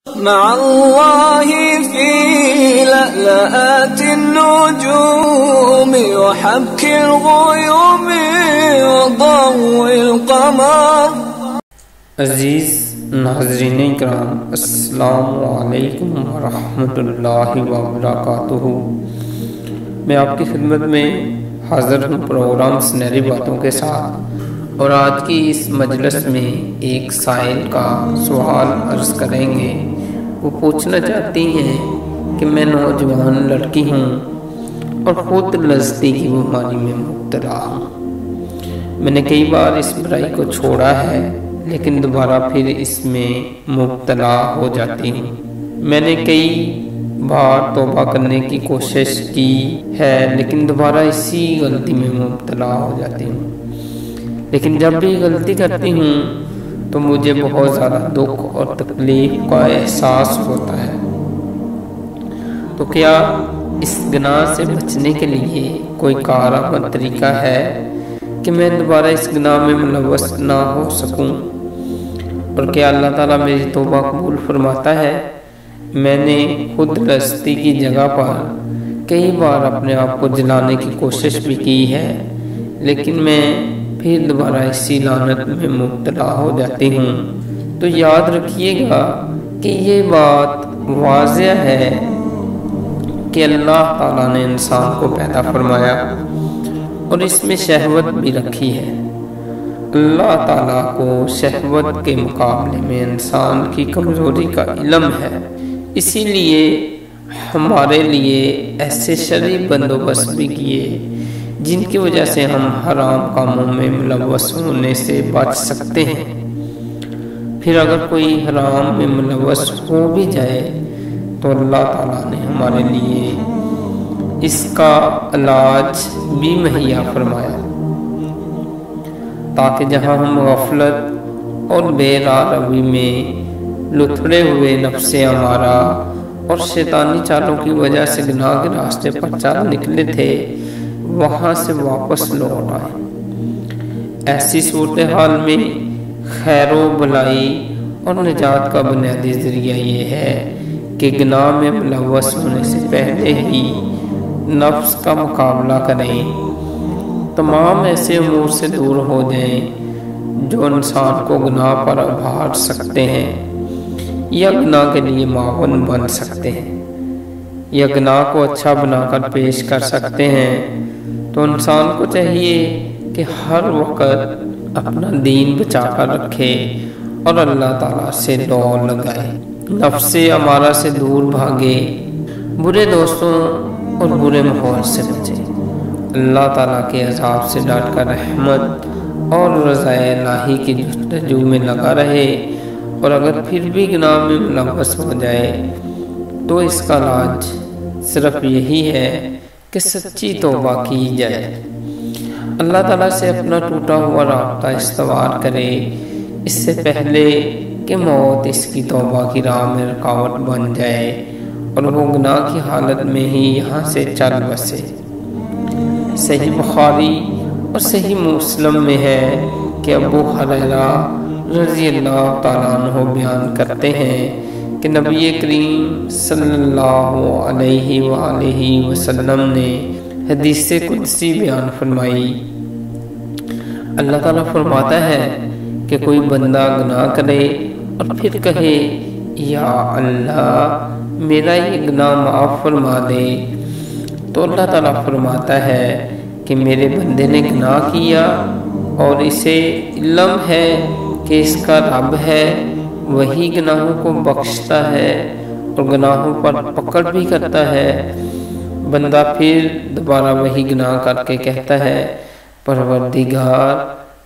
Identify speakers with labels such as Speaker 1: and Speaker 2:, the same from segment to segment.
Speaker 1: مع الله في لألآت النجوم وحبك الغيوم وضوء القمر۔
Speaker 2: عزیز ناظرین کرام، السلام علیکم ورحمۃ اللہ وبرکاتہ۔ میں آپ کی خدمت میں حاضر ہوں پروگرام سنہری باتوں کے ساتھ، اور آج کی اس مجلس میں ایک سائل کا سوال عرض کریں گے۔ وہ پوچھنا چاہتی ہیں کہ میں نوجوان لڑکی ہوں اور خود لذتی کی بیماری میں مبتلا ہوں۔ میں نے کئی بار اس برائی کو چھوڑا ہے، لیکن دوبارہ پھر اس میں مبتلا ہو جاتی ہوں۔ میں نے کئی بار توبہ کرنے کی کوشش کی ہے، لیکن دوبارہ اسی غلطی میں مبتلا ہو جاتی ہوں۔ لیکن جب بھی غلطی کرتی ہوں تو مجھے بہت زیادہ دکھ اور تکلیف کا احساس ہوتا ہے۔ تو کیا اس گناہ سے بچنے کے لیے کوئی کارآمد طریقہ ہے کہ میں دوبارہ اس گناہ میں ملوث نہ ہو سکوں؟ اور کیا اللہ تعالیٰ میری توبہ قبول فرماتا ہے؟ میں نے خود لذتی کی جگہ پر کئی بار اپنے آپ کو جلانے کی کوشش بھی کی ہے، لیکن میں پھر دوبارہ اسی لعنت میں مبتلا ہو جاتی ہوں۔ تو یاد رکھیے گا کہ یہ بات واضح ہے کہ اللہ تعالیٰ نے انسان کو پیدا فرمایا اور اس میں شہوت بھی رکھی ہے۔ اللہ تعالیٰ کو شہوت کے مقابلے میں انسان کی کمزوری کا علم ہے، اسی لیے ہمارے لیے ایسے شرعی بندوبست بھی کیے جن کی وجہ سے ہم حرام کاموں میں ملوث ہونے سے بچ سکتے ہیں۔ پھر اگر کوئی حرام میں ملوث ہو بھی جائے تو اللہ تعالیٰ نے ہمارے لیے اس کا علاج بھی مہیا فرمایا، تاکہ جہاں ہم غفلت اور بے راہ روی میں لتھڑے ہوئے نفس ہمارا اور شیطانی چالوں کی وجہ سے گناہ کے راستے پر چل نکلے تھے، وہاں سے واپس لوٹ آئے۔ ایسی صورتحال میں خیر و بلائی اور نجات کا بنیادی ذریعہ یہ ہے کہ گناہ میں ملوث ہونے سے پہلے ہی نفس کا مقابلہ کریں، تمام ایسے امور سے دور ہو جائیں جو انسان کو گناہ پر ابھار سکتے ہیں یا گناہ کے لیے معاون بن سکتے ہیں، یا گناہ کو اچھا بنا کر پیش کر سکتے ہیں۔ تو انسان کو چاہیے کہ ہر وقت اپنا دین بچا کر رکھے اور اللہ تعالیٰ سے دوڑ لگائے، نفس امارہ سے دور بھاگے، برے دوستوں اور برے ماحول سے بچے، اللہ تعالیٰ کے عذاب سے ڈٹ کر رحمت اور رضا الہی کی جستجو میں لگا رہے، اور اگر پھر بھی گناہ میں ملوث ہو جائے تو اس کا علاج صرف یہی ہے کہ سچی توبہ کی جائے، اللہ تعالیٰ سے اپنا ٹوٹا ہوا رابطہ استوار کرے، اس سے پہلے کہ موت اس کی توبہ کی راہ میں رکاوٹ بن جائے اور وہ گناہ کی حالت میں ہی یہاں سے چل بسے۔ صحیح بخاری اور صحیح مسلم میں ہے کہ ابو ہریرہ رضی اللہ تعالیٰ عنہ بیان کرتے ہیں کہ نبی کریم صلی اللہ علیہ وآلہ وسلم نے حدیث قدسی بیان فرمائی۔ اللہ تعالیٰ فرماتا ہے کہ کوئی بندہ گناہ کرے اور پھر کہے یا اللہ میرا یہ گناہ معاف فرما دے، تو اللہ تعالیٰ فرماتا ہے کہ میرے بندے نے گناہ کیا اور اسے علم ہے کہ اس کا رب ہے، وہی گناہوں کو بخشتا ہے اور گناہوں پر پکڑ بھی کرتا ہے۔ بندہ پھر دوبارہ وہی گناہ کر کے کہتا ہے پروردگار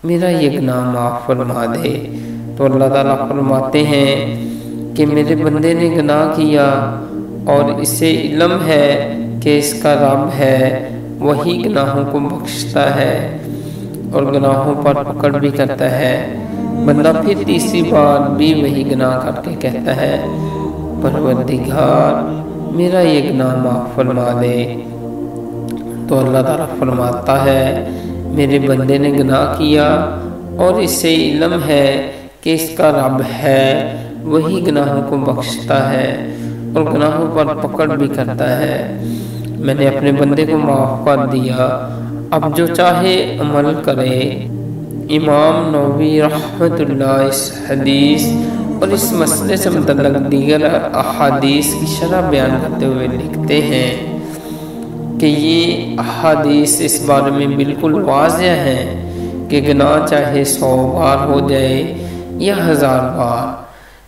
Speaker 2: میرا یہ گناہ معاف فرما دے، تو اللہ تعالیٰ فرماتے ہیں کہ میرے بندے نے گناہ کیا اور اسے علم ہے کہ اس کا رب ہے، وہی گناہوں کو بخشتا ہے اور گناہوں پر پکڑ بھی کرتا ہے۔ بندہ پھر تیسری بار بھی وہی گناہ کر کے کہتا ہے پروردگار میرا یہ گناہ معاف فرما دے، تو اللہ تعالیٰ فرماتا ہے میرے بندے نے گناہ کیا اور اسے علم ہے کہ اس کا رب ہے، وہی گناہوں کو بخشتا ہے اور گناہوں پر پکڑ بھی کرتا ہے۔ میں نے اپنے بندے کو معاف کر دیا، اب جو چاہے عمل کرے۔ امام نووی رحمۃ اللہ اس حدیث اور اس مسئلے سے متعلق دیگر احادیث کی شرح بیان کرتے ہوئے لکھتے ہیں کہ یہ احادیث اس بارے میں بالکل واضح ہے کہ گناہ چاہے 100 بار ہو جائے یا 1000 بار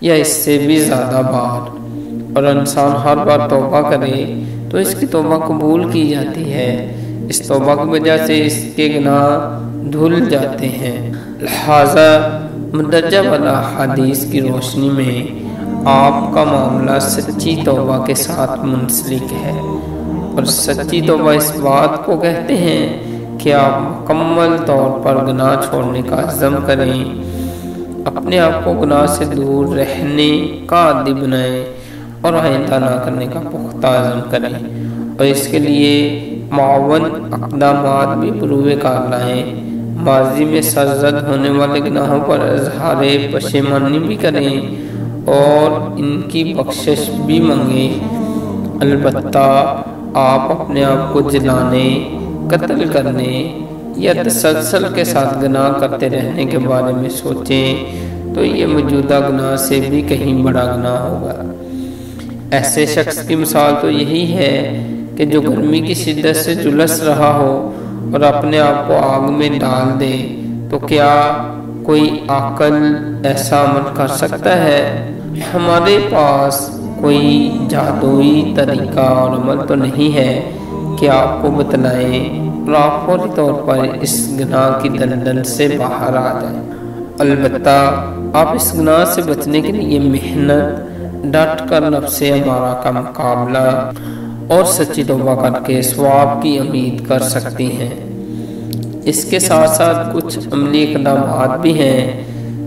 Speaker 2: یا اس سے بھی زیادہ بار، اور انسان ہر بار توبہ کرے تو اس کی توبہ قبول کی جاتی ہے۔ اس توبہ کی وجہ سے اس کے گناہ دھل جاتے ہیں۔ لہذا مندرجہ والا حدیث کی روشنی میں آپ کا معاملہ سچی توبہ کے ساتھ منسلک ہے، اور سچی توبہ اس بات کو کہتے ہیں کہ آپ مکمل طور پر گناہ چھوڑنے کا عزم کریں، اپنے آپ کو گناہ سے دور رہنے کا عادی بنائیں اور آئندہ نہ کرنے کا پختہ عزم کریں، اور اس کے لیے معاون اقدامات بھی بروئے کار لائیں۔ ماضی میں سرزد ہونے والے گناہوں پر اظہار پشیمانی بھی کریں اور ان کی بخشش بھی مانگیں۔ البتہ آپ اپنے آپ کو جلانے، قتل کرنے یا تسلسل کے ساتھ گناہ کرتے رہنے کے بارے میں سوچیں تو یہ موجودہ گناہ سے بھی کہیں بڑا گناہ ہوگا۔ ایسے شخص کی مثال تو یہی ہے کہ جو گرمی کی شدت سے جلس رہا ہو اور اپنے آپ کو آگ میں ڈال دے، تو کیا کوئی عاقل ایسا عمل کر سکتا ہے؟ ہمارے پاس کوئی جادوئی طریقہ اور عمل تو نہیں ہے کہ آپ کو بتلائیں اور آپ فوری طور پر اس گناہ کی دلدل سے باہر آ جائیں۔ البتہ آپ اس گناہ سے بچنے کے لیے محنت، ڈٹ کر نفس امارہ کا مقابلہ اور سچی توبہ کر کے ثواب کی امید کر سکتی ہیں۔ اس کے ساتھ ساتھ کچھ عملی اقدامات بھی ہیں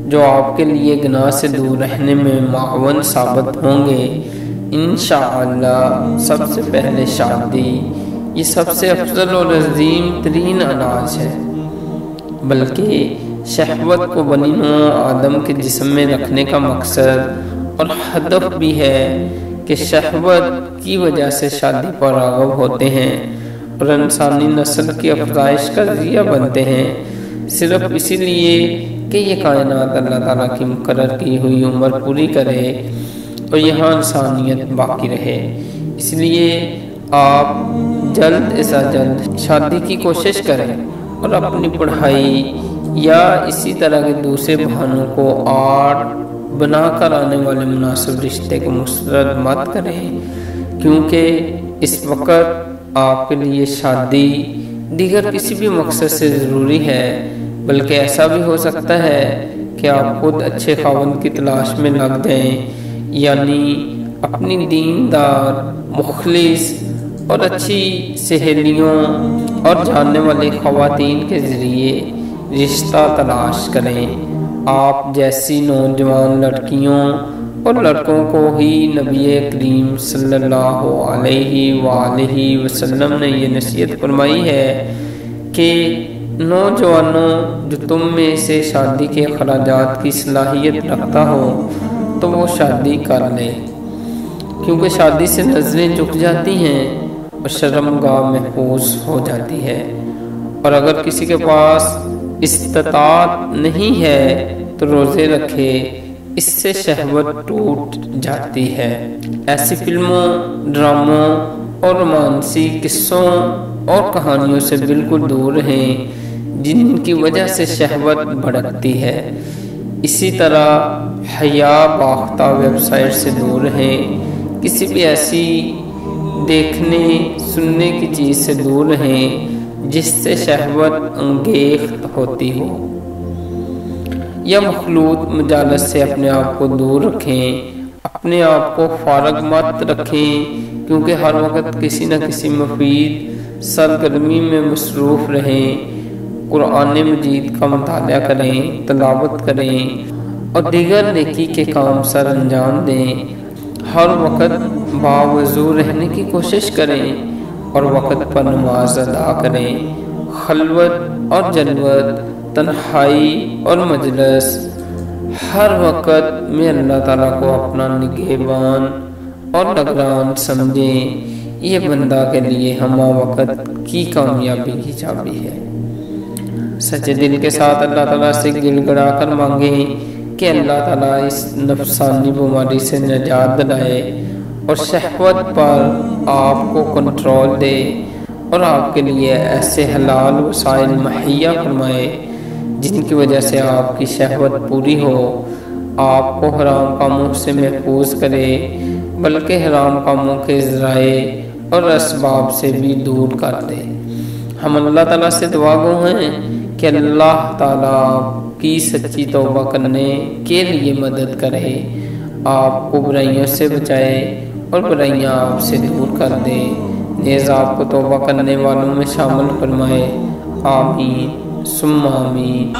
Speaker 2: جو آپ کے لیے گناہ سے دور رہنے میں معاون ثابت ہوں گے۔ انشاءاللہ سب سے پہلے شادی، یہ سب سے افضل اور عظیم ترین علاج ہے، بلکہ شہوت کو بنی نوع آدم کے جسم میں رکھنے کا مقصد اور ہدف بھی ہے کہ شہوت کی وجہ سے شادی پر راغب ہوتے ہیں اور انسانی نسل کی افزائش کا ذریعہ بنتے ہیں، صرف اسی لیے کہ یہ کائنات اللہ تعالیٰ کی مقرر کی ہوئی عمر پوری کرے اور یہاں انسانیت باقی رہے۔ اس لیے آپ جلد از جلد شادی کی کوشش کریں اور اپنی پڑھائی یا اسی طرح کے دوسرے بہانوں کو آڑ بنا کر آنے والے مناسب رشتے کو مسترد مت کریں، کیونکہ اس وقت آپ کے لیے شادی دیگر کسی بھی مقصد سے ضروری ہے، بلکہ ایسا بھی ہو سکتا ہے کہ آپ خود اچھے خاوند کی تلاش میں لگ جائیں، یعنی اپنی دیندار، مخلص اور اچھی سہیلیوں اور جاننے والی خواتین کے ذریعے رشتہ تلاش کریں۔ آپ جیسی نوجوان لڑکیوں اور لڑکوں کو ہی نبی کریم صلی اللہ علیہ وآلہ وسلم نے یہ نصیحت فرمائی ہے کہ نوجوانوں، جو تم میں سے شادی کے اخراجات کی صلاحیت رکھتا ہو تو وہ شادی کر لے، کیونکہ شادی سے نظریں جھک جاتی ہیں اور شرمگاہ محفوظ ہو جاتی ہے، اور اگر کسی کے پاس استطاعت نہیں ہے تو روزے رکھے، اس سے شہوت ٹوٹ جاتی ہے۔ ایسی فلموں، ڈراموں اور رومانسی قصوں اور کہانیوں سے بالکل دور رہیں جن کی وجہ سے شہوت بھڑکتی ہے۔ اسی طرح حیا باختہ ویب سائٹ سے دور رہیں، کسی بھی ایسی دیکھنے سننے کی چیز سے دور رہیں جس سے شہوت انگیخت ہوتی ہو، یا مخلوط مجالس سے اپنے آپ کو دور رکھیں۔ اپنے آپ کو فارغ مت رکھیں، کیونکہ ہر وقت کسی نہ کسی مفید سرگرمی میں مصروف رہیں۔ قرآن مجید کا مطالعہ کریں، تلاوت کریں اور دیگر نیکی کے کام سر انجام دیں۔ ہر وقت باوضو رہنے کی کوشش کریں اور وقت پر نماز ادا کریں۔ خلوت اور جلوت، تنہائی اور مجلس، ہر وقت میں اللہ تعالیٰ کو اپنا نگہبان اور نگران سمجھیں، یہ بندہ کے لیے ہمہ وقت کی کامیابی کی چابی ہے۔ سچے دل کے ساتھ اللہ تعالیٰ سے گڑ گڑا کر مانگیں کہ اللہ تعالیٰ اس نفسانی بیماری سے نجات دلائے اور شہوت پر آپ کو کنٹرول دے اور آپ کے لیے ایسے حلال وسائل مہیا فرمائے جن کی وجہ سے آپ کی شہوت پوری ہو، آپ کو حرام کاموں سے محفوظ کرے، بلکہ حرام کاموں کے ذرائع اور اسباب سے بھی دور کر دے۔ ہم اللہ تعالیٰ سے دعا گو ہیں کہ اللہ تعالیٰ کی سچی توبہ کرنے کے لیے مدد کرے، آپ کو برائیوں سے بچائے اور برائیاں آپ سے دور کر دے، نیز آپ کو توبہ کرنے والوں میں شامل فرمائے۔ آمین ثم آمین۔